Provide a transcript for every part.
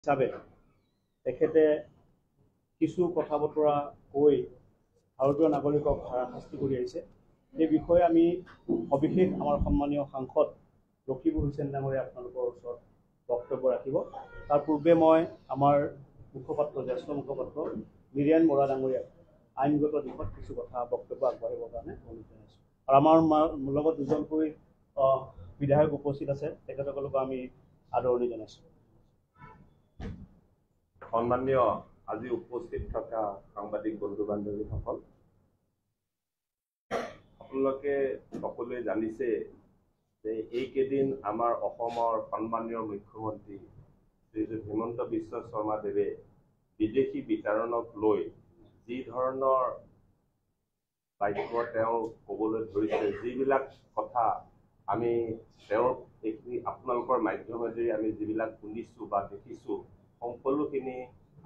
হিচাপে তেখেতে কিছু কথা বতৰা কৈ ভাৰতীয় নাগৰিকক হাৰাশাস্তি কৰি আহিছে। এই বিষয়ে আমি সবিশেষ আমাৰ সন্মানীয় সাংসদ ৰকিবুল হুছেইন ডাঙৰীয়া আপোনালোকৰ ওচৰত বক্তব্য ৰাখিব। তাৰ পূৰ্বে মই আমাৰ মুখপাত্ৰ জ্যেষ্ঠ মুখপাত্ৰ নিৰেন বৰা ডাঙৰীয়াক আইনগত দিশত কিছু কথা বক্তব্য আগবঢ়াবৰ কাৰণে অনুৰোধ জনাইছোঁ। আৰু আমাৰ লগত দুজনকৈ বিধায়ক উপস্থিত আছে, তেখেতসকলকো আমি আদৰণি জনাইছোঁ। সন্মানীয় আজি উপস্থিত থকা সাংবাদিক বন্ধু বান্ধৱীসকল, আপোনালোকে সকলোৱে জানিছে যে এইকেইদিন আমাৰ অসমৰ সন্মানীয় মুখ্যমন্ত্ৰী শ্ৰীযুত হিমন্ত বিশ্ব শৰ্মাদেৱে বিদেশী বিতৰণক লৈ যি ধৰণৰ বাক্য তেওঁ ক'বলৈ ধৰিছে, যিবিলাক কথা আমি তেওঁৰ এইখিনি আপোনালোকৰ মাধ্যমেদি আমি যিবিলাক শুনিছোঁ বা দেখিছোঁ, সকলোখিনি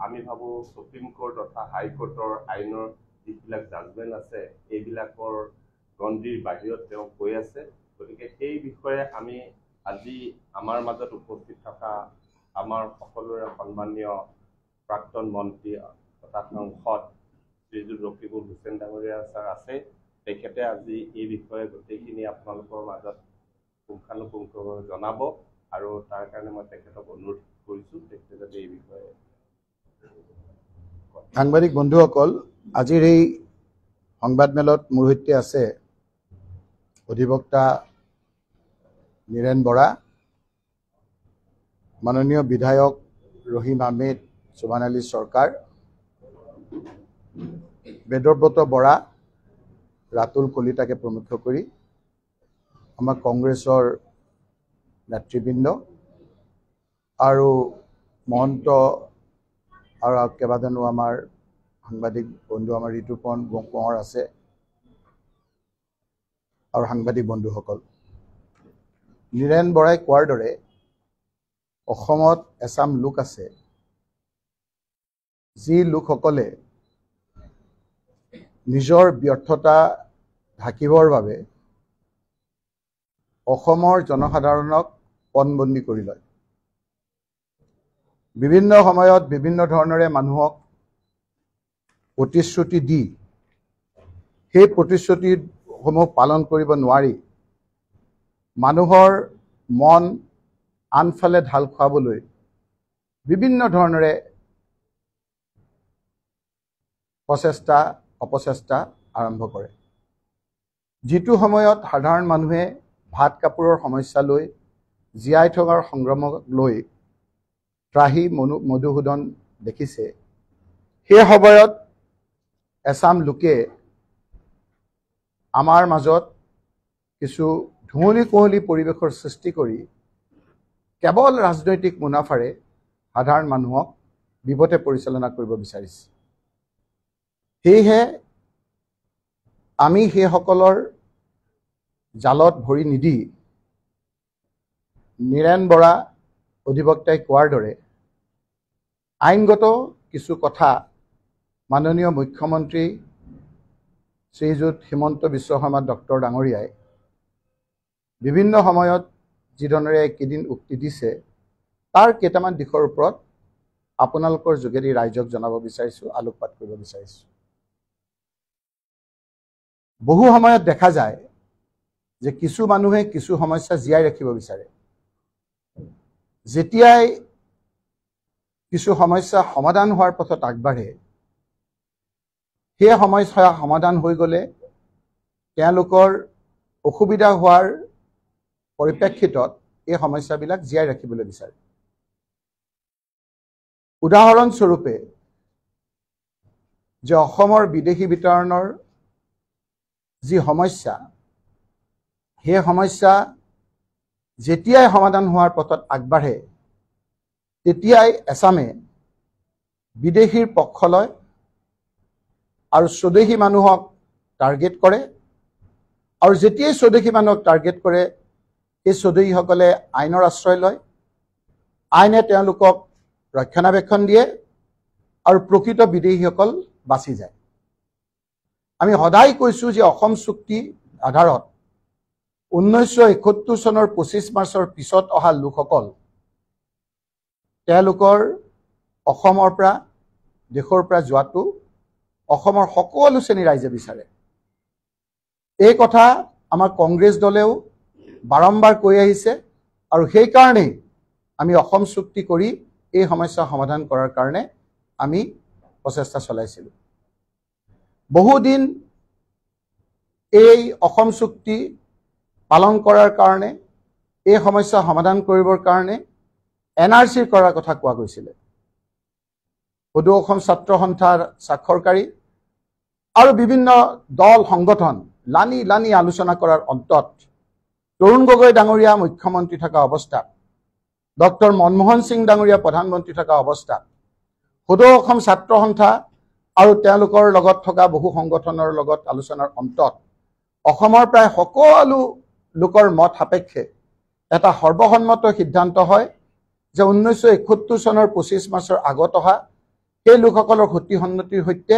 আমি ভাবোঁ সুপ্ৰিম কোৰ্ট তথা হাইকোৰ্টৰ আইনৰ যিবিলাক জাজমেণ্ট আছে এইবিলাকৰ গণ্ডিৰ বাহিৰত তেওঁ কৈ আছে। গতিকে সেই বিষয়ে আমি আজি আমাৰ মাজত উপস্থিত থকা আমাৰ সকলোৰে সন্মানীয় প্ৰাক্তন মন্ত্ৰী তথা সাংসদ শ্ৰীযুত ৰকিবুল হুছেইন ডাঙৰীয়া ছাৰ আছে। তেখেতে আজি এই বিষয়ে গোটেইখিনি আপোনালোকৰ মাজত পুংখানুপুংখভাৱে জনাব, আৰু তাৰ কাৰণে মই তেখেতক অনুৰোধ কৰিছোঁ তেখেতে যাতে এই বিষয়ে। সাংবাদিক বন্ধুসকল, আজিৰ এই সংবাদমেলত মোৰ সৈতে আছে অধিবক্তা নিৰেন বৰা, মাননীয় বিধায়ক ৰহিম আহমেদ চুবান আলী চৰকাৰ, বেদব্ৰত বৰা, ৰাতুল কলিতাকে প্ৰমুখ কৰি আমাৰ কংগ্ৰেছৰ নেতৃবৃন্দ আৰু মহন্ত আৰু কেইবাজনো আমাৰ সাংবাদিক বন্ধু, আমাৰ ঋতুপৰ্ণ কোঁৱৰ আছে আৰু সাংবাদিক বন্ধুসকল, নিৰেন বৰাই কোৱাৰ দৰে অসমত এচাম লোক আছে যি লোকসকলে নিজৰ ব্যৰ্থতা ঢাকিবৰ বাবে অসমৰ জনসাধাৰণক পণবন্দী কৰি লয়। বিভিন্ন সময়ত বিভিন্ন ধৰণেৰে মানুহক প্ৰতিশ্ৰুতি দি সেই প্ৰতিশ্ৰুতিসমূহ পালন কৰিব নোৱাৰি মানুহৰ মন আনফালে ঢাল খুৱাবলৈ বিভিন্ন ধৰণেৰে প্ৰচেষ্টা অপচেষ্টা আৰম্ভ কৰে। যিটো সময়ত সাধাৰণ মানুহে ভাত কাপোৰৰ সমস্যা লৈ জীয়াই থকাৰ সংগ্ৰামক লৈ ত্ৰাহি মধুসূদন দেখিছে, সেই সময়ত এচাম লোকে আমাৰ মাজত কিছু ধুমুলি কুঁৱলী পৰিৱেশৰ সৃষ্টি কৰি কেৱল ৰাজনৈতিক মুনাফাৰে সাধাৰণ মানুহক বিপথে পৰিচালনা কৰিব বিচাৰিছে। সেয়েহে আমি সেইসকলৰ জালত ভৰি নিদি নিৰেন বৰা অধিবক্তাই কোৱাৰ দৰে আইনগত কিছু কথা মাননীয় মুখ্যমন্ত্ৰী শ্ৰীযুত হিমন্ত বিশ্ব শৰ্মা ডক্টৰ ডাঙৰীয়াই বিভিন্ন সময়ত যিধৰণেৰে কেইদিন উক্তি দিছে, তাৰ কেইটামান দিশৰ ওপৰত আপোনালোকৰ যোগেদি ৰাইজক জনাব বিচাৰিছোঁ, আলোকপাত কৰিব বিচাৰিছোঁ। বহু সময়ত দেখা যায় যে কিছু মানুহে কিছু সমস্যা জীয়াই ৰাখিব বিচাৰে। যেতিয়াই কিছু সমস্যা সমাধান হোৱাৰ পথত আগবাঢ়ে, সেই সমস্যা সমাধান হৈ গ'লে তেওঁলোকৰ অসুবিধা হোৱাৰ পৰিপ্ৰেক্ষিতত এই সমস্যাবিলাক জীয়াই ৰাখিবলৈ বিচাৰে। উদাহৰণস্বৰূপে যে অসমৰ বিদেশী বিতৰণৰ যি সমস্যা, সেই সমস্যা যেতিয়াই সমাধান হোৱাৰ পথত আগবাঢ়ে তেতিয়াই এচামে বিদেশীৰ পক্ষ লয় আৰু স্বদেশী মানুহক টাৰ্গেট কৰে, আৰু যেতিয়াই স্বদেশী মানুহক টাৰ্গেট কৰে এই স্বদেশীসকলে আইনৰ আশ্ৰয় লয়, আইনে তেওঁলোকক ৰক্ষণাবেক্ষণ দিয়ে আৰু প্ৰকৃত বিদেশীসকল বাচি যায়। আমি সদায় কৈছোঁ যে অসম চুক্তি আধাৰত 1971 চনৰ 25 মাৰ্চৰ পিছত অহা লোকসকল তেওঁলোকৰ অসমৰ পৰা দেশৰ পৰা যোৱাটো অসমৰ সকলো শ্ৰেণীৰ ৰাইজে বিচাৰে। এই কথা আমাৰ কংগ্ৰেছ দলেও বাৰম্বাৰ কৈ আহিছে আৰু সেইকাৰণেই আমি অসম চুক্তি কৰি এই সমস্যা সমাধান কৰাৰ কাৰণে আমি প্ৰচেষ্টা চলাইছিলোঁ। বহুদিন এই অসম চুক্তি পালন কৰাৰ কাৰণে এই সমস্যা সমাধান কৰিবৰ কাৰণে NRC কৰাৰ কথা কোৱা গৈছিলে। সদৌ অসম ছাত্ৰ সন্থাৰ স্বাক্ষৰকাৰী আৰু বিভিন্ন দল সংগঠন লানি আলোচনা কৰাৰ অন্তত তৰুণ গগৈ ডাঙৰীয়া মুখ্যমন্ত্ৰী থকা অৱস্থাত, ডক্টৰ মনমোহন সিং ডাঙৰীয়া প্ৰধানমন্ত্ৰী থকা অৱস্থাত সদৌ অসম ছাত্ৰ সন্থা আৰু তেওঁলোকৰ লগত থকা বহু সংগঠনৰ লগত আলোচনাৰ অন্তত অসমৰ প্ৰায় সকলো লোকৰ মত সাপেক্ষে এটা সৰ্বসন্মত সিদ্ধান্ত হয় যে 1971 চনৰ 25 মাৰ্চৰ আগত অহা সেই লোকসকলৰ ক্ষতি সন্মতিৰ সৈতে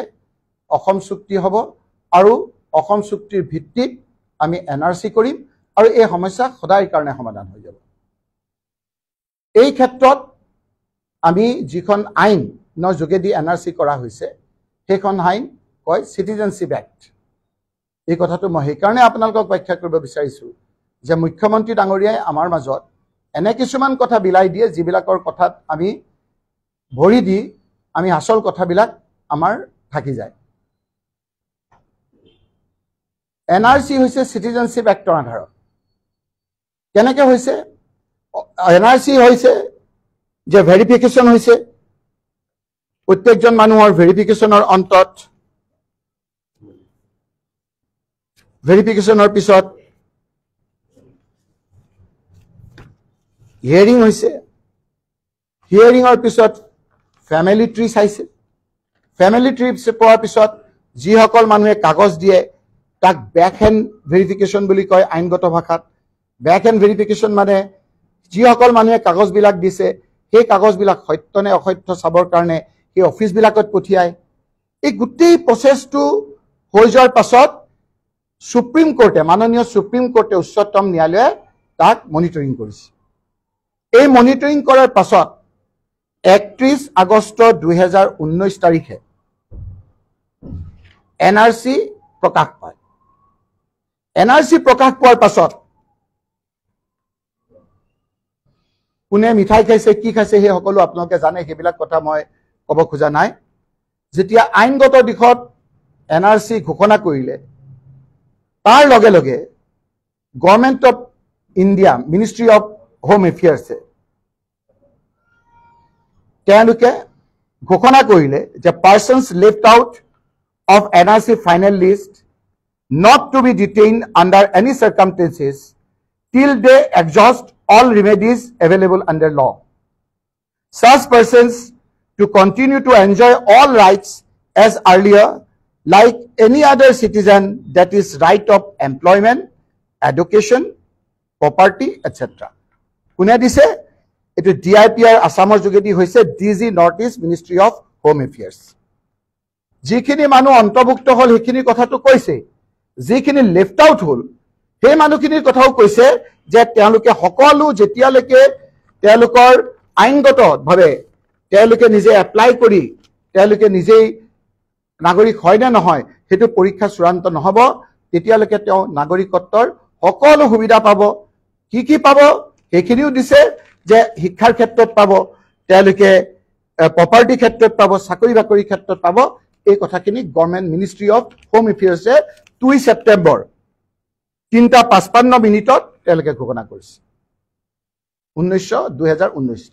অসম চুক্তি হ'ব আৰু অসম চুক্তিৰ ভিত্তিত আমি NRC কৰিম আৰু এই সমস্যা সদায়ৰ কাৰণে সমাধান হৈ যাব। এই ক্ষেত্ৰত আমি যিখন আইনৰ যোগেদি NRC কৰা হৈছে সেইখন আইন কয় চিটিজেনশ্বিপ এক্ট। এই কথাটো মই সেইকাৰণে আপোনালোকক ব্যাখ্যা কৰিব বিচাৰিছোঁ যে মুখ্যমন্ত্ৰী ডাঙৰীয়াই আমাৰ মাজত এনে কিছুমান কথা বিলাই দিয়ে যিবিলাকৰ কথাত আমি ভৰি দি আমি আচল কথাবিলাক আমাৰ থাকি যায়। NRC হৈছে চিটিজেনশ্বিপ এক্টৰ আধাৰত। কেনেকৈ হৈছে? NRC হৈছে যে ভেৰিফিকেশ্যন হৈছে, প্ৰত্যেকজন মানুহৰ ভেৰিফিকেশ্যনৰ অন্তত ভেৰিফিকেশ্যনৰ পিছত হিয়াৰিং হৈছে, হিয়াৰিঙৰ পিছত ফেমিলি ট্ৰী চাইছে, ফেমিলি ট্ৰী পোৱাৰ পিছত যিসকল মানুহে কাগজ দিয়ে তাক বেক হেণ্ড ভেৰিফিকেশ্যন বুলি কয় আইনগত ভাষাত। বেক হেণ্ড ভেৰিফিকেশ্যন মানে যিসকল মানুহে কাগজবিলাক দিছে সেই কাগজবিলাক সত্য নে অসত্য চাবৰ কাৰণে সেই অফিচবিলাকত পঠিয়ায়। এই গোটেই প্ৰচেছটো হৈ যোৱাৰ পাছত সুপ্ৰিম কোৰ্টে, মাননীয় সুপ্ৰিম কোৰ্টে, উচ্চতম ন্যায়ালয়ে তাক মনিটৰিং কৰিছে। এই মনিটৰিং কৰাৰ পাছত 31 আগষ্ট 2019 তাৰিখে NRC প্ৰকাশ পায়। NRC প্ৰকাশ পোৱাৰ পাছত কোনে মিঠাই খাইছে কি খাইছে সেই সকলো আপোনালোকে জানে, সেইবিলাক কথা মই ক'ব খোজা নাই। যেতিয়া আইনগত দিশত NRC ঘোষণা কৰিলে তাৰ লগে লগে government of India, ministry of home এফেয়াৰ্ছে তেওঁলোকে ঘোষণা কৰিলে যে persons left out of NRC final list not to be detained under any circumstances till they exhaust all remedies available under law. Such persons to continue to enjoy all rights as earlier, like any other citizen, that is right of employment, education, property, etc. কোনে দিছে? এটো DIPR আসামৰ যোগেদি হৈছে DG North East Ministry of Home Affairs। যিখিনি মানুহ অন্তৰ্ভুক্ত হল সেইখিনি কথাটো কৈছে, যিখিনি লেফ্ট আউট হল সেই মানুহখিনিৰ কথাও কৈছে যে তেওঁলোকে সকলো যেতিয়ালৈকে তেওঁলোকৰ আইনগতভাৱে তেওঁলোকে নিজে এপ্লাই কৰি তেওঁলোকে নিজেই নাগৰিক হয় নে নহয় সেইটো পৰীক্ষা চূড়ান্ত নহব, তেতিয়ালৈকে তেওঁ নাগৰিকত্বৰ সকলো সুবিধা পাব। কি পাব সেইখিনিও দিছে যে শিক্ষাৰ ক্ষেত্ৰত পাব, তেওঁলোকে প্ৰপাৰ্টি ক্ষেত্ৰত পাব, চাকৰি বাকৰিৰ ক্ষেত্ৰত পাব। এই কথাখিনি গভৰ্ণমেণ্ট মিনিষ্ট্ৰী অফ হোম এফেয়াৰ্ছে 2 ছেপ্টেম্বৰ 3:55 তেওঁলোকে ঘোষণা কৰিছে 2019।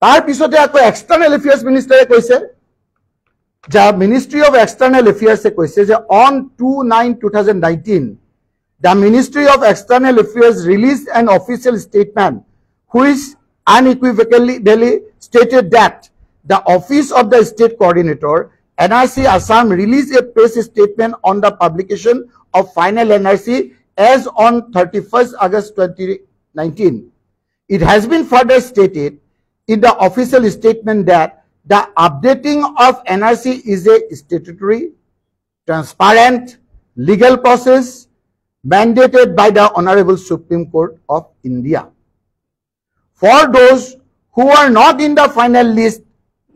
তাৰ পিছতে আকৌ এক্সটাৰ্নেল এফেয়াৰ্ছ মিনিষ্টাৰে কৈছে যে মিনিষ্ট্ৰী অফ এক্সটাৰ্নেল এফেয়াৰ্ছে কৈছে যে on 2/9/2019 the Ministry of External Affairs released an official statement which unequivocally stated that the office of the state coordinator NRC Assam released a press statement on the publication of final NRC as on 31st August 2019. It has been further stated in the official statement that the updating of NRC is a statutory, transparent, legal process mandated by the Honorable Supreme Court of India. For those who are not in the final list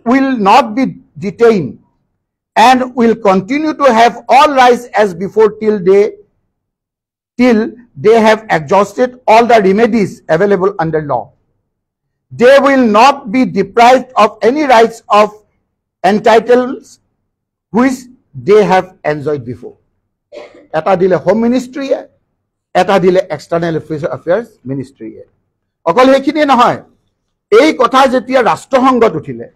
will not be detained and will continue to have all rights as before till they have exhausted all the remedies available under law. They will not be deprived of any rights of entitlements which they have enjoyed before. Eta dile Home Ministry, eta dile External Affairs Ministry. Okol hekhini nohoy, ei kotha jetia rashtrosangot uthile,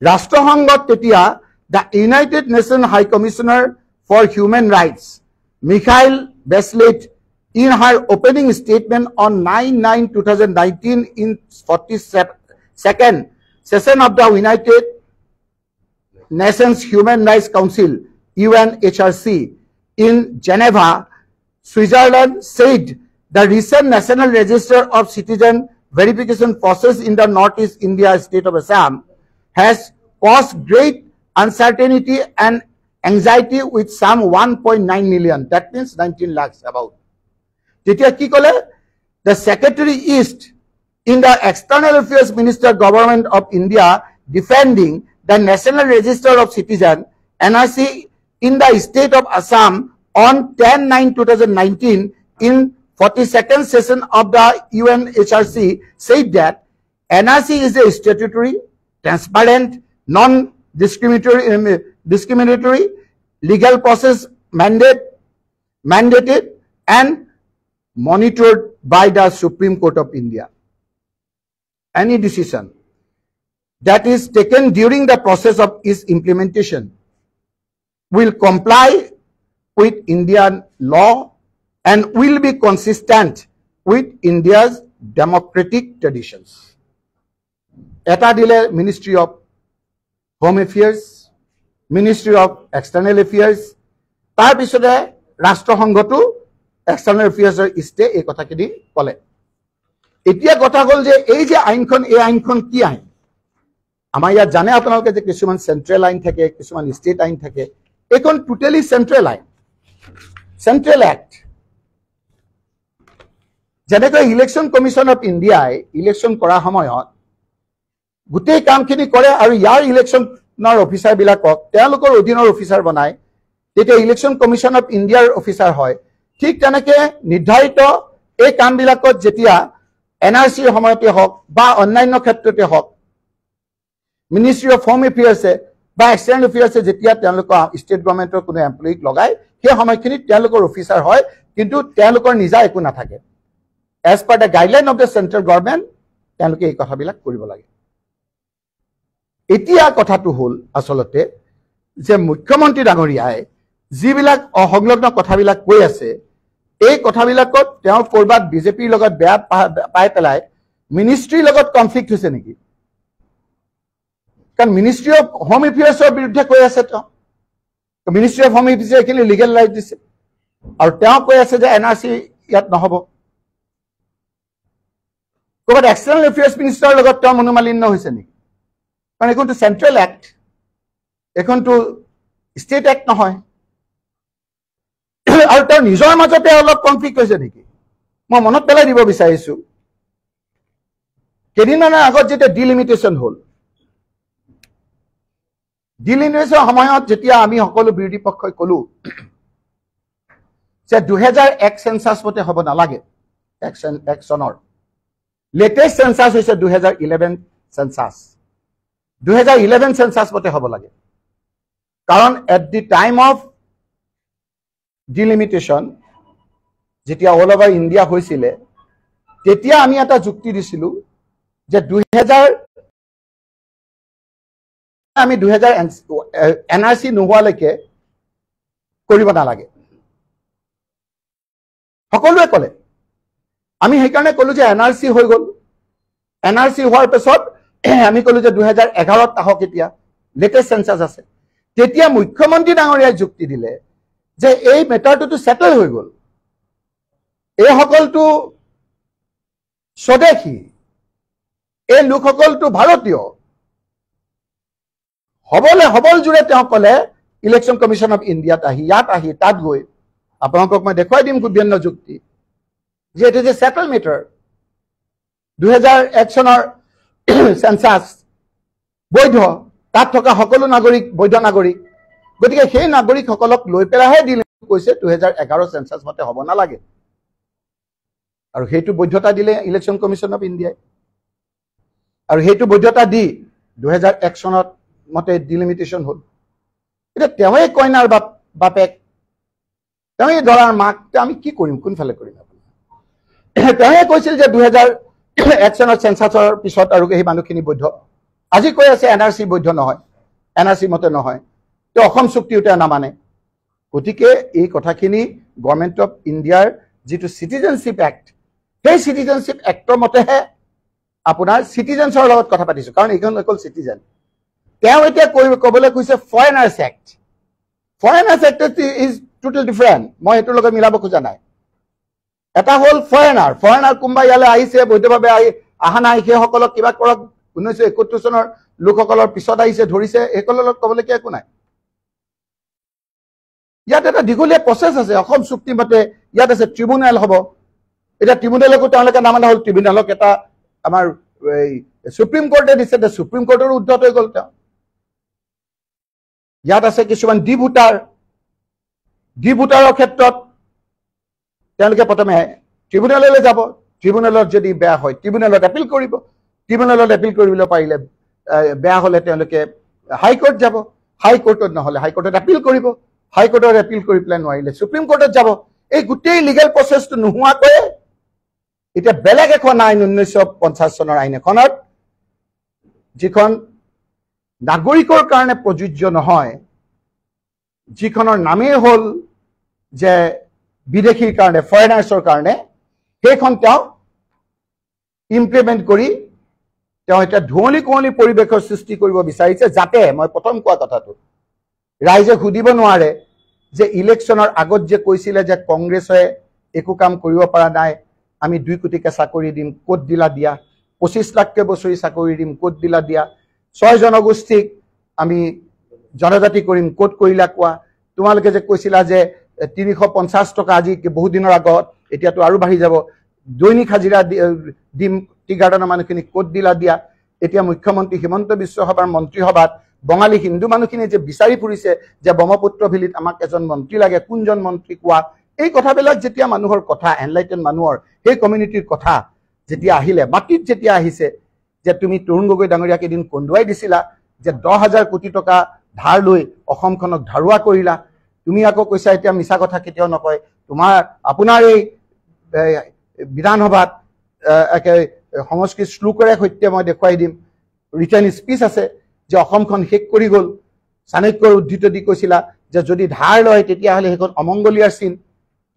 rashtrosangot tetia the United Nations High Commissioner for Human Rights, Michael Bachelet, in her opening statement on 9/9/2019 in 42nd session of the United Nations Human Rights Council, UNHRC, in Geneva, Switzerland, said the recent National Register of Citizen verification process in the Northeast India state of Assam has caused great uncertainty and anxiety with some 1.9 million, that means 19 lakhs about. The Secretary East in the External Affairs Minister Government of India defending the National Register of Citizen NRC in the state of Assam on 10/9/2019 in 42nd session of the UNHRC said that NRC is a statutory, transparent, non-discriminatory legal process mandated and monitored by the Supreme Court of India. Any decision that is taken during the process of its implementation will comply with Indian law and will be consistent with India's democratic traditions. Eta dile Ministry of Home Affairs, Ministry of External Affairs, tar pisode rashtrosangotu External Affairs iste ei kotha kini kole. Etia kotha hol je ei je ainkhon ei ainkhon ki ain amar ya jane apnaloke je kisuman central ain thake kisuman state ain thake ekon totally central ain central act janeko Election Commission of India election kora samoyot gutei kam khini kore aru yar election nor officer bilakok telokor odinor officer banai tete Election Commission of India officer hoy ঠিক তেনেকে নিৰ্ধাৰিত এই কামবিলাকত যেতিয়া NRC সময়তে হওক বা অন্যান্য ক্ষেত্ৰতে হওক মিনিষ্ট্ৰি অফ হোম এফেয়াৰ্ছে বা এক্সটাৰ্নেল এফেয়াৰ্ছে যেতিয়া তেওঁলোকৰ ষ্টেট গভৰ্ণমেণ্টৰ কোনো এমপ্লয়ীক লগায় সেই সময়খিনিত তেওঁলোকৰ অফিচাৰ হয় কিন্তু তেওঁলোকৰ নিজা একো নাথাকে as per the guideline of the central government তেওঁলোকে এই কথাবিলাক কৰিব লাগে এতিয়া কথাটো হ'ল আচলতে যে মুখ্যমন্ত্ৰী ডাঙৰীয়াই যিবিলাক অসংলগ্ন কথাবিলাক কৈ আছে এই কথাবিলাকত তেওঁ কৰবাত বিজেপিৰ লগত বেয়া পাই পেলাই মিনিষ্ট্ৰীৰ লগত কনফ্লিক্ট হৈছে নেকি কাৰণ মিনিষ্ট্ৰি অফ হোম এফেয়াৰ্ছৰ বিৰুদ্ধে কৈ আছে তেওঁ মিনিষ্ট্ৰি অফ হোম এফেয়াৰ্ছে এখিনি লিগেল ৰাইট দিছে আৰু তেওঁ কৈ আছে যে এনআৰচি ইয়াত নহব কৰবাত এক্সটাৰ্নেল এফেয়াৰ্ছ মিনিষ্টাৰৰ লগত তেওঁ মনোমালিন্য হৈছে নেকি কাৰণ এইখনটো চেণ্ট্ৰেল এক্ট এইখনটো ষ্টেট এক্ট নহয় আৰু তেওঁ নিজৰ মাজতে অলপ কনফ্লিক্ট হৈছে নেকি মই মনত পেলাই দিব বিচাৰিছো কেইদিনমানৰ আগত যেতিয়া ডিলিমিটেশ্যন হ'ল ডিলিমিটেশ্যন সময়ত যেতিয়া আমি সকলো বিৰোধী পক্ষই কলো যে 2001 সেন্সাস মতে হ'ব নালাগে একচনৰ লেটেষ্ট সেন্সাস হৈছে 2011 সেন্সাস 2011 সেন্সাস মতে হ'ব লাগে কাৰণ at the time of delimitation যেতিয়া অল ওভাৰ ইণ্ডিয়া হৈছিলে তেতিয়া আমি এটা যুক্তি দিছিলো যে 2000 এনআৰচি নোহোৱালৈকে কৰিব নালাগে সকলোৱে ক'লে আমি সেইকাৰণে ক'লো যে এনআৰচি হৈ গ'ল এনআৰচি হোৱাৰ পিছত আমি ক'লো যে 2011ত আহক এতিয়া লেটেষ্ট সেন্সাস আছে তেতিয়া মুখ্যমন্ত্ৰী ডাঙৰীয়াই যুক্তি দিলে যে এই মেটাৰটো সেটেল হৈ গ'ল এই সকলটো স্বদেশী এই লোকসকলটো ভাৰতীয় হবল জুৰে তেওঁ ক'লে ইলেকশ্যন কমিশ্যন অফ ইণ্ডিয়াত ইয়াত আহি তাত গৈ আপোনালোকক মই দেখুৱাই দিম বিভিন্ন যুক্তি যে it is a settle matter 2001 চনৰ সেন্সাস বৈধ, তাত থকা সকলো নাগৰিক বৈধ নাগৰিক। গতিকে সেই নাগৰিকসকলক লৈ পেলাইহে দিলে কৈছে 2011 সেন্সাস মতে হ'ব নালাগে, আৰু সেইটো বৈধতা দিলে ইলেকশ্যন কমিশ্যন অফ ইণ্ডিয়াই। আৰু সেইটো বৈধতা দি 2001 চনত মতে ডিলিমিটেশ্যন হ'ল। এতিয়া তেওঁৱে কইনাৰ বাপেক, তেওঁৱে দৰাৰ মাক, আমি কি কৰিম, কোনফালে কৰিম? তেওঁৱে কৈছিল যে 2001 চনত সেন্সাছৰ পিছত আৰু সেই মানুহখিনি বৈধ। আজি কৈ আছে NRC বৈধ নহয়, NRC মতে নহয়, তেওঁ অসম চুক্তিও তেওঁ নামানে। গতিকে এই কথাখিনি গভৰ্ণমেণ্ট অফ ইণ্ডিয়াৰ যিটো চিটিজেনশ্বিপ এক্ট, সেই চিটিজেনশ্বিপ এক্টৰ মতেহে আপোনাৰ চিটিজেনছৰ লগত কথা পাতিছোঁ, কাৰণ এইখন অকল চিটিজেন। তেওঁ এতিয়া ক'বলৈ কৈছে foreigners act. Foreigners act is total different, মই সেইটোৰ লগত মিলাব খোজা নাই। এটা হ'ল ফৰেনাৰ কোনোবা ইয়ালৈ আহিছে বৈধভাৱে অহা নাই, সেইসকলক কিবা কৰক, 1971 চনৰ লোকসকলৰ পিছত আহিছে ধৰিছে, সেইসকলৰ লগত ক'বলগীয়া একো নাই। ইয়াত এটা দীঘলীয়া প্ৰচেছ আছে। অসম চুক্তি মতে ইয়াত আছে ট্ৰিব্যুনেল হ'ব। এতিয়া ট্ৰিব্যুনেলকো তেওঁলোকে নামানা হ'ল, ট্ৰিব্যুনেলক এটা আমাৰ সুপ্ৰিম কোৰ্টে দিছে, সুপ্ৰিম কোৰ্টৰো উদ্ধত হৈ গ'ল তেওঁ। ইয়াত আছে কিছুমান ডি ভোটাৰৰ ক্ষেত্ৰত তেওঁলোকে প্ৰথমে ট্ৰিব্যুনেললৈ যাব, ট্ৰিব্যুনেলত যদি বেয়া হয় ট্ৰিব্যুনেলত এপিল কৰিব, ট্ৰিব্যুনেলত এপিল কৰিবলৈ পাৰিলে বেয়া হ'লে তেওঁলোকে হাইকোৰ্ট যাব, হাইকোৰ্টত নহ'লে হাইকোৰ্টত এপিল কৰিব, হাইকোৰ্টত এপিল কৰি পেলাই নোৱাৰিলে সুপ্ৰিম কোৰ্টত যাব। এই গোটেই লিগেল প্ৰচেছটো নোহোৱাকৈ এতিয়া বেলেগ এখন আইন 1950 চনৰ আইন এখনত, যিখন নাগৰিকৰ কাৰণে প্ৰযোজ্য নহয়, যিখনৰ নামেই হ'ল যে বিদেশীৰ কাৰণে, ফৰেনাৰ্ছৰ কাৰণে, সেইখন তেওঁ ইমপ্লিমেণ্ট কৰি তেওঁ এতিয়া ধুঁৱলি কুঁৱলী পৰিৱেশৰ সৃষ্টি কৰিব বিচাৰিছে, যাতে মই প্ৰথম কোৱা কথাটো ৰাইজে সুধিব নোৱাৰে যে ইলেকশ্যনৰ আগত যে কৈছিলে যে কংগ্ৰেছে একো কাম কৰিব পৰা নাই, আমি 2 কোটিকে চাকৰি দিম, ক'ত দিলা দিয়া, 25 লাখকে বছৰি চাকৰি দিম, ক'ত দিলা দিয়া, 6 জনগোষ্ঠীক আমি জনজাতি কৰিম, ক'ত কৰিলা কোৱা, তোমালোকে যে কৈছিলা যে 350 টকা আজি বহু দিনৰ আগত, এতিয়াতো আৰু বাঢ়ি যাব, দৈনিক হাজিৰা দিম টি গাৰ্ডেনৰ মানুহখিনিক, ক'ত দিলা দিয়া। এতিয়া মুখ্যমন্ত্ৰী হিমন্ত বিশ্ব শৰ্মাৰ মন্ত্ৰীসভাত বঙালী হিন্দু মানুহখিনিয়ে যে বিচাৰি ফুৰিছে যে ব্ৰহ্মপুত্ৰ ভেলীত আমাক এজন মন্ত্ৰী লাগে, কোনজন মন্ত্ৰী কোৱা। এই কথাবিলাক যেতিয়া মানুহৰ কথা, এনলাইটেন মানুহৰ সেই কমিউনিটিৰ কথা যেতিয়া আহিলে, মাটিত যেতিয়া আহিছে যে তুমি তৰুণ গগৈ ডাঙৰীয়াক এদিন কন্দুৱাই দিছিলা যে 10,000 কোটি টকা ধাৰ লৈ অসমখনক ধাৰুৱা কৰিলা, তুমি আকৌ কৈছা এতিয়া মিছা কথা কেতিয়াও নকয়। আপোনাৰ এই বিধানসভাত সংস্কৃত শ্লোকৰে সৈতে মই দেখুৱাই দিম, ৰিটাৰ্ণ স্পীচ আছে যে অসমখন শেষ কৰি গ'ল। চাণক্যৰ উদ্ধৃত দি কৈছিলা যে যদি ধাৰ লয় তেতিয়াহ'লে সেইখন অমংগলীয়াৰ চিন।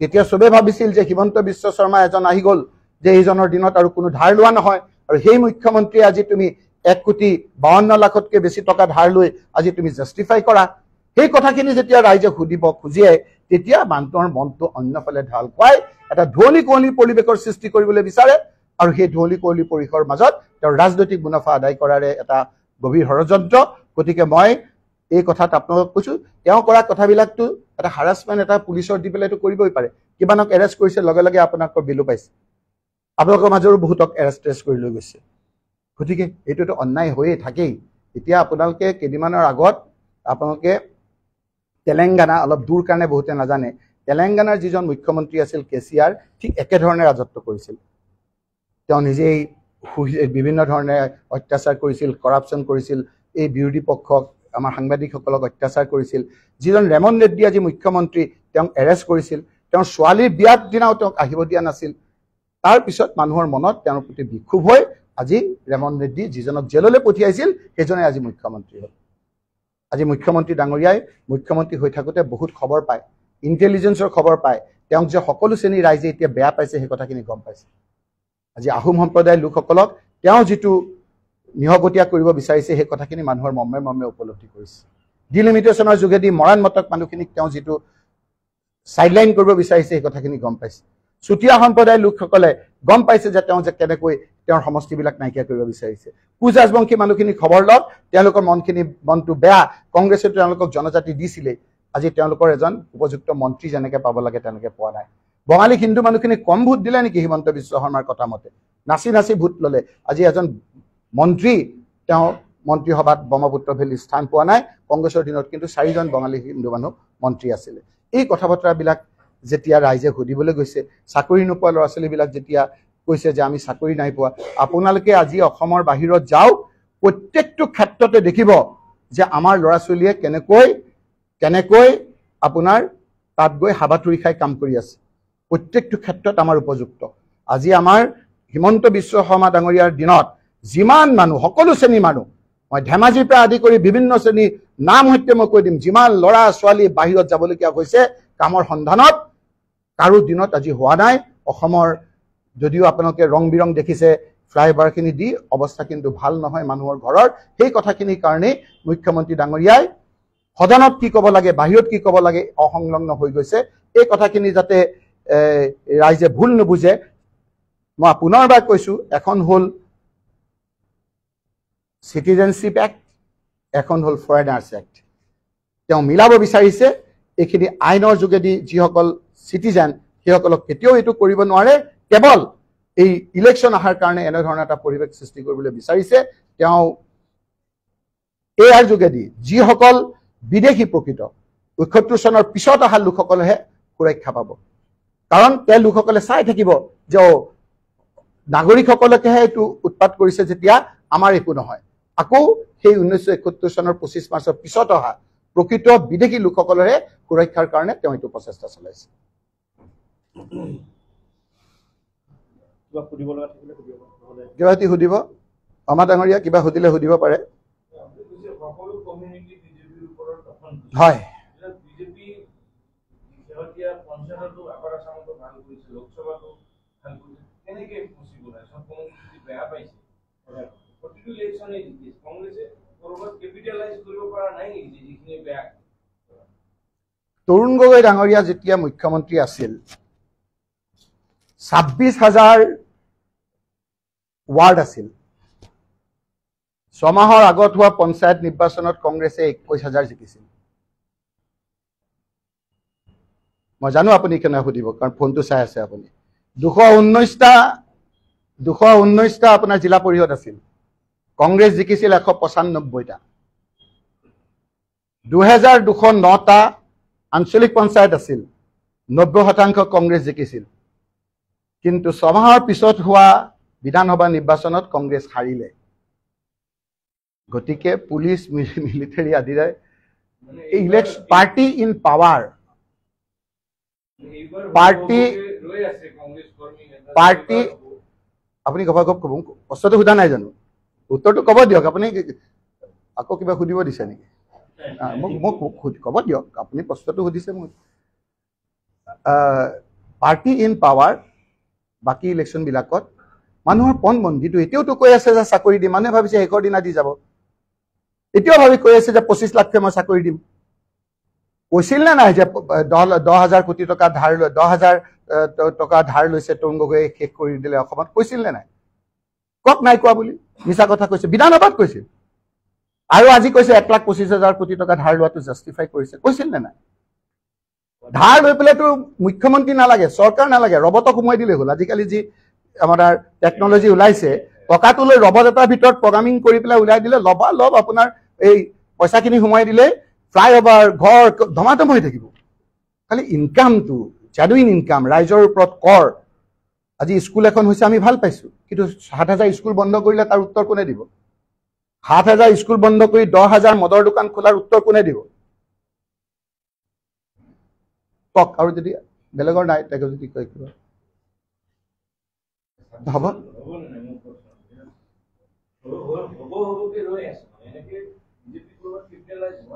তেতিয়া চবেই ভাবিছিল যে হিমন্ত বিশ্ব শৰ্মা এজন আহি গ'ল, যে এইজনৰ দিনত আৰু কোনো ধাৰ লোৱা নহয়, আৰু সেই মুখ্যমন্ত্ৰীয়ে আজি তুমি 1,52,00,000তকৈ বেছি টকা ধাৰ লৈ আজি তুমি জাষ্টিফাই কৰা। সেই কথাখিনি যেতিয়া ৰাইজে সুধিব খুজিয়ে, তেতিয়া মানুহৰ মনটো অন্যফালে ঢাল খুৱাই এটা ধুঁৱলি কুঁৱলী পৰিৱেশৰ সৃষ্টি কৰিবলৈ বিচাৰে, আৰু সেই ধুঁৱলি কুঁৱলী পৰিৱেশৰ মাজত তেওঁৰ ৰাজনৈতিক মুনাফা আদায় কৰাৰে এটা গভীৰ ষড়যন্ত্ৰ। গতিকে মই এই কথাত আপোনালোকক কৈছোঁ, তেওঁ কৰা কথাবিলাকতো এটা হাৰাছমেণ্ট এটা পুলিচৰ দি পেলাইতো কৰিবই পাৰে। কিমানক এৰেষ্ট কৰিছে, লগে লগে আপোনালোকৰ বিলো পাইছে, আপোনালোকৰ মাজৰো বহুতক এৰেষ্ট কৰি লৈ গৈছে। গতিকে এইটোতো অন্যায় হৈয়ে থাকেই। এতিয়া আপোনালোকে কেইদিনমানৰ আগত আপোনালোকে তেলেংগানা, অলপ দূৰ কাৰণে বহুতে নাজানে, তেলেংগানাৰ যিজন মুখ্যমন্ত্ৰী আছিল কেচিআৰ, ঠিক একেধৰণে ৰাজত্ব কৰিছিল। তেওঁ নিজেই বিভিন্ন ধৰণে অত্যাচাৰ কৰিছিল, কৰাপশ্যন কৰিছিল, এই বিৰোধী পক্ষক আমাৰ সাংবাদিকসকলক অত্যাচাৰ কৰিছিল। যিজন ৰেমন ৰেড্ডী আজি মুখ্যমন্ত্ৰী, তেওঁক এৰেষ্ট কৰিছিল, তেওঁৰ ছোৱালীৰ বিয়াৰ দিনাও তেওঁক আহিব দিয়া নাছিল। তাৰ পিছত মানুহৰ মনত তেওঁৰ প্ৰতি বিক্ষোভ হৈ আজি ৰেমন ৰেড্ডী, যিজনক জেললৈ পঠিয়াইছিল, সেইজনে আজি মুখ্যমন্ত্ৰী হ'ল। আজি মুখ্যমন্ত্ৰী ডাঙৰীয়াই মুখ্যমন্ত্ৰী হৈ থাকোঁতে বহুত খবৰ পায়, ইণ্টেলিজেন্সৰ খবৰ পায়। তেওঁক যে সকলো শ্ৰেণীৰ ৰাইজে এতিয়া বেয়া পাইছে, সেই কথাখিনি গম পাইছে। আজি আহোম সম্প্ৰদায়ৰ লোকসকলক তেওঁ যিটো নিহগতীয়া কৰিব বিচাৰিছে, সেই কথাখিনি মানুহৰ মৰ্মে মৰ্মে উপলব্ধি কৰিছে। ডিলিমিটেশ্যনৰ যোগেদি মৰাণ মতক মানুহখিনিক তেওঁ যিটো চাইডলাইন কৰিব বিচাৰিছে, সেই কথাখিনি গম পাইছে। চুতীয়া সম্প্ৰদায়ৰ লোকসকলে গম পাইছে যে তেওঁ যে কেনেকৈ তেওঁৰ সমষ্টিবিলাক নাইকিয়া কৰিব বিচাৰিছে। কোচ ৰাজবংশী মানুহখিনি খবৰ লওক, তেওঁলোকৰ মনটো বেয়া, কংগ্ৰেছে তেওঁলোকক জনজাতি দিছিলে, আজি তেওঁলোকৰ এজন উপযুক্ত মন্ত্ৰী যেনেকৈ পাব লাগে তেনেকৈ পোৱা নাই। বঙালী হিন্দু মানুহখিনি কম ভোট দিলে নেকি হিমন্ত বিশ্ব শৰ্মাৰ কথা মতে? নাচি নাচি ভোট ল'লে। আজি এজন মন্ত্ৰী তেওঁ মন্ত্ৰীসভাত ব্ৰহ্মপুত্ৰ ভেলীত স্থান পোৱা নাই। কংগ্ৰেছৰ দিনত কিন্তু 4জন বঙালী হিন্দু মানুহ মন্ত্ৰী আছিলে। এই কথা বতৰাবিলাক যেতিয়া ৰাইজে সুধিবলৈ গৈছে, চাকৰি নোপোৱা ল'ৰা ছোৱালীবিলাক যেতিয়া কৈছে যে আমি চাকৰি নাই পোৱা, আপোনালোকে আজি অসমৰ বাহিৰত যাওক, প্ৰত্যেকটো ক্ষেত্ৰতে দেখিব যে আমাৰ ল'ৰা ছোৱালীয়ে কেনেকৈ আপোনাৰ তাত গৈ হাবাথুৰি খাই কাম কৰি আছে। প্ৰত্যেকটো ক্ষেত্ৰত আমাৰ উপযুক্ত। আজি আমাৰ হিমন্ত বিশ্ব শৰ্মা ডাঙৰীয়াৰ দিনত যিমান মানুহ, সকলো শ্ৰেণীৰ মানুহ, মই ধেমাজিৰ পৰা আদি কৰি বিভিন্ন শ্ৰেণীৰ নাম সৈতে মই কৈ দিম, যিমান ল'ৰা ছোৱালী বাহিৰত যাবলগীয়া হৈছে কামৰ সন্ধানত, কাৰো দিনত আজি হোৱা নাই। অসমৰ যদিও আপোনালোকে ৰং বিৰং দেখিছে ফ্লাইঅভাৰখিনি দি, অৱস্থা কিন্তু ভাল নহয় মানুহৰ ঘৰৰ। সেই কথাখিনিৰ কাৰণেই মুখ্যমন্ত্ৰী ডাঙৰীয়াই সদনত কি ক'ব লাগে, বাহিৰত কি ক'ব লাগে অসংলগ্ন হৈ গৈছে। এই কথাখিনি যাতে ৰাইজে ভুল নুবুজে, মই পুনৰবাৰ কৈছোঁ, এখন হ'ল চিটিজেনশ্বিপ এক্ট, এখন হ'ল ফৰেনাৰ্ছ এক্ট। তেওঁ মিলাব বিচাৰিছে। এইখিনি আইনৰ যোগেদি যিসকল চিটিজেন সেইসকলক কেতিয়াও এইটো কৰিব নোৱাৰে। কেৱল এই ইলেকশ্যন অহাৰ কাৰণে এনেধৰণৰ এটা পৰিৱেশ সৃষ্টি কৰিবলৈ বিচাৰিছে। তেওঁ ইয়াৰ যোগেদি যিসকল বিদেশী প্ৰকৃত ৭১ চনৰ পিছত অহা লোকসকলেহে সুৰক্ষা পাব। কাৰণ তেওঁ লোকসকলে চাই থাকিব যে নাগৰিকসকলকেহে এইটো উৎপাত কৰিছে, যেতিয়া আমাৰ একো নহয়। আকৌ সেই 1971 চনৰ 25 মাৰ্চৰ পিছত অহা প্ৰকৃত বিদেশী লোকসকলৰে সুৰক্ষাৰ কাৰণে তেওঁ এইটো প্ৰচেষ্টা চলাইছে। কিবা সুধিব শৰ্মা ডাঙৰীয়া? কিবা সুধিলে সুধিব পাৰে। হয়, তৰুণ গগৈ ডাঙৰীয়া যেতিয়া মুখ্যমন্ত্ৰী আছিল, 26,000 ৱাৰ্ড আছিল। 6 মাহৰ আগত হোৱা পঞ্চায়ত নিৰ্বাচনত কংগ্ৰেছে 21,000 জিকিছিল। মই জানো আপুনি কেনে সুধিব, কাৰণ ফোনটো চাই আছে আপুনি। 219টা আপোনাৰ জিলা পৰিষদ আছিল, কংগ্ৰেছ জিকিছিল 195টা। 2209টা আঞ্চলিক পঞ্চায়ত আছিল, 90% কংগ্ৰেছ জিকিছিল। কিন্তু 6 মাহৰ পিছত হোৱা বিধানসভা নিৰ্বাচনত কংগ্ৰেছ হাৰিলে। গতিকে পুলিচ মিলিটাৰী আদিৰে election party in power, party আপুনি গভা গপ ক'ব। প্ৰশ্নটো সোধা নাই জানো? উত্তৰটো ক'ব দিয়ক। আপুনি আকৌ কিবা সুধিব দিছে নেকি? মোক ক'ব দিয়ক, আপুনি প্ৰশ্নটো সুধিছে মোক। পাৰ্টি ইন পাৱাৰ, বাকী ইলেকশ্যনবিলাকত মানুহৰ পণ বন্দিটো এতিয়াওতো কৈ আছে যে চাকৰি দিম। মানুহে ভাবিছে শেষৰ দিনা দি যাব। এতিয়াও কৈ আছে যে 25 লাখকে মই চাকৰি দিম। কৈছিল নে নাই যে 10,000 কোটি টকা ধাৰ লৈ 10,000 টকা ধাৰ লৈছে তৰুণ গগৈয়ে শেষ কৰি দিলে অসমত? কৈছিল নে নাই? কওক নাই কোৱা বুলি। মিছা কথা কৈছে, বিধানসভাত কৈছিল। আৰু আজি কৈছে 1,25,000 কোটি টকা ধাৰ লোৱাটো জাষ্টিফাই কৰিছে। কৈছিল নে নাই? ধাৰ লৈ পেলাইতো মুখ্যমন্ত্ৰী নালাগে, চৰকাৰ নালাগে, ৰবটক সোমোৱাই দিলেই হ'ল। আজিকালি যি আমাৰ টেকনলজি ওলাইছে, টকাটো লৈ ৰবট এটাৰ ভিতৰত প্ৰগ্ৰামিং কৰি পেলাই ওলাই দিলে, লব আপোনাৰ এই পইচাখিনি সোমাই দিলে ফ্লাইঅভাৰ, ঘৰ ধমাধম হৈ থাকিব। খালি ইনকামটো জেনুইন ইনকাম, ৰাইজৰ ওপৰত কৰ। আজি স্কুল এখন হৈছে আমি ভাল পাইছো, কিন্তু 7,000 স্কুল বন্ধ কৰিলে তাৰ উত্তৰ কোনে দিব? 7,000 স্কুল বন্ধ কৰি 10,000 মদৰ দোকান খোলাৰ উত্তৰ কোনে দিব? কওক। আৰু যদি বেলেগৰ নাই তাকে যদি কয় কিবা হ'ব।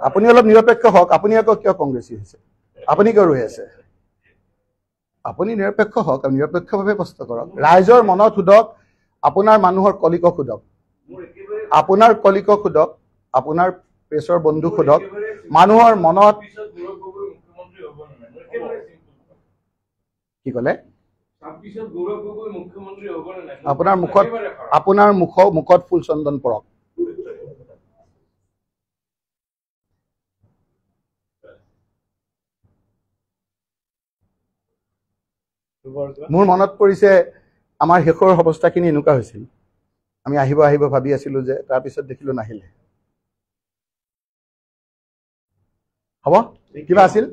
আপুনি অলপ নিৰপেক্ষ হওক। আপুনি আকৌ কিয় কংগ্ৰেছী হৈছে? আপুনি কিয় ৰৈ আছে? আপুনি নিৰপেক্ষ হওক, নিৰপেক্ষভাৱে প্ৰশ্ন কৰক। ৰাইজৰ মনত সোধক, আপোনাৰ মানুহৰ কলিকক সোধক, আপোনাৰ কলিকক সোধক, আপোনাৰ প্ৰেছৰ বন্ধুক সোধক, মানুহৰ মনত কি ক'লে? আপোনাৰ মুখত ফুল চন্দন পৰক। মোৰ মনত পৰিছে আমাৰ শেষৰ অৱস্থাখিনি এনেকুৱা হৈছিল। আমি আহিব আহিব ভাবি আছিলোঁ যে তাৰপিছত দেখিলোঁ নাহিলে। হ'ব, কিবা আছিল?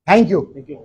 Thank you. Thank you.